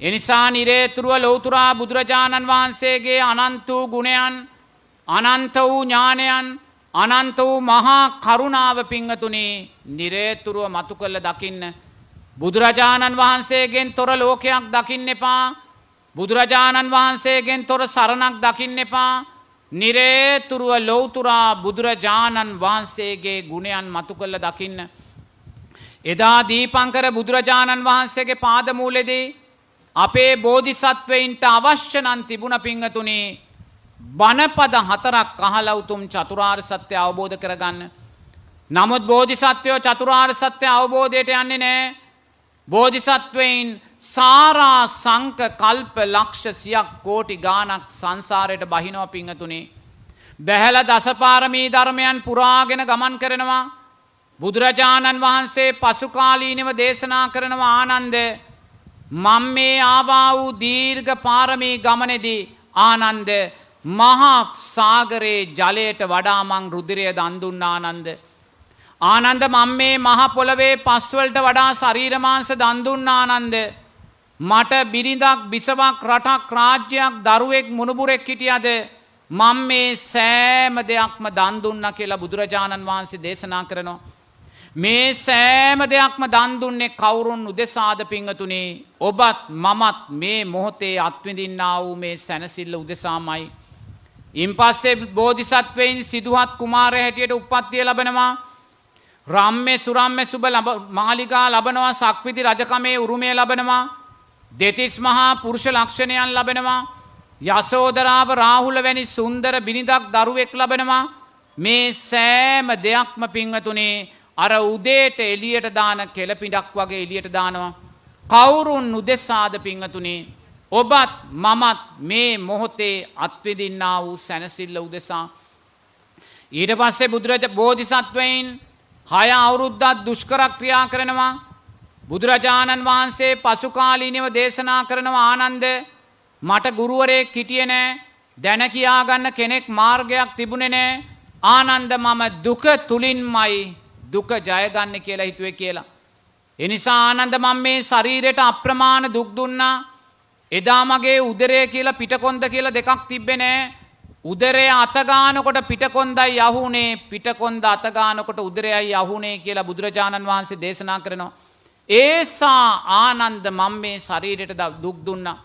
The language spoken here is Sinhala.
එනිසා නිරේතුරුව ලෞතුරා බුදුරජාණන් වහන්සේගේ අනන්ත වූ ගුණයන්, අනන්ත වූ ඥානයන්, අනන්ත වූ මහා කරුණාව පිංගතුනි නිරේතුරුව මතු කළ දකින්න. බුදුරජාණන් වහන්සේගෙන් තොර ලෝකයක් දකින්න එපා. බුදුරජාණන් වහන්සේගෙන් තොර සරණක් දකින්න එපා. නිරේතුරුව ලෞතුරා බුදුරජාණන් වහන්සේගේ ගුණයන් මතු කළ දකින්න. එදා දීපංකර බුදුරජාණන් වහන්සේගේ පාදමූලෙදී අපේ බෝධිසත්වයින්ට අවශ්‍ය නම් තිබුණ පිංගතුනි බණපද 4ක් අහලා උතුම් චතුරාර්ය සත්‍ය අවබෝධ කරගන්න. නමුත් බෝධිසත්වයෝ චතුරාර්ය සත්‍ය අවබෝධයට යන්නේ නැහැ. බෝධිසත්වයින් සාරා සංක කල්ප ලක්ෂ සියක් කෝටි ගානක් සංසාරයට බහිනවා පිංගතුනි. බැහැලා දසපාරමී ධර්මයන් පුරාගෙන ගමන් කරනවා. බුදුරජාණන් වහන්සේ පසුකාලීනව දේශනා කරනවා ආනන්ද මම මේ ආවා වූ දීර්ඝ පාරමී ගමනේදී ආනන්ද මහා සාගරයේ ජලයට වඩා මං රුධිරය දන් දුන්නා ආනන්ද. ආනන්ද මම මේ මහ පොළවේ පස් වලට වඩා ශරීර මාංශ දන් දුන්නා ආනන්ද. මට බිරිඳක් බිසවක් රටක් රාජ්‍යයක් දරුවෙක් මුණුබුරෙක් හිටියද මම මේ සෑම දෙයක්ම දන් දුන්නා කියලා බුදුරජාණන් වහන්සේ දේශනා කරනවා. මේ සෑම දෙයක්ම දන් දුන්නේ කවුරුන් උදෙසාද පිංගතුනි? ඔබත් මමත් මේ මොහොතේ අත්විඳින්නා වූ මේ සැනසෙල්ල උදෙසාමයි. ඉන්පස්සේ බෝධිසත්වයින් සිදුහත් කුමාරය හැටියට උප්පත්තිය ලබනවා. රම්මේ සුරම්මේ සුබ මාලිගා ලබනවා. සක්විති රජකමේ උරුමය ලබනවා. දෙතිස් මහා පුරුෂ ලක්ෂණයන් ලබනවා. යසෝදරාව රාහුල වැනි සුන්දර බිනිදක් දරුවෙක් ලබනවා. මේ සෑම දෙයක්ම පිංගතුනි අර උදේට එළියට දාන කෙළපිඩක් වගේ එළියට දානවා. කවුරුන් උදෙසාද පිංගතුනි? ඔබත් මමත් මේ මොහොතේ අත්විඳින්නා වූ සැනසෙල්ල උදෙසා. ඊට පස්සේ බෝධිසත්වයින් 6 අවුරුද්දක් දුෂ්කර ක්‍රියා කරනවා. බුදුරජාණන් වහන්සේ පසුකාලීනව දේශනා කරනවා ආනන්ද මට ගුරුවරයෙක් හිටියේ නෑ. දැන කියා ගන්න කෙනෙක් මාර්ගයක් තිබුණේ නෑ. ආනන්ද මම දුක තුලින්මයි දුක ජයගන්නේ කියලා හිතුවේ කියලා. එනිසා ආනන්ද මම මේ ශරීරයට අප්‍රමාණ දුක් දුන්නා. එදා මගේ උදරය කියලා පිටකොන්ද කියලා දෙකක් තිබ්බේ නෑ. උදරය අත ගන්නකොට පිටකොන්දයි යහුනේ, පිටකොන්ද අත ගන්නකොට උදරයයි යහුනේ කියලා බුදුරජාණන් වහන්සේ දේශනා කරනවා. ඒසා ආනන්ද මම මේ ශරීරයට දුක් දුන්නා.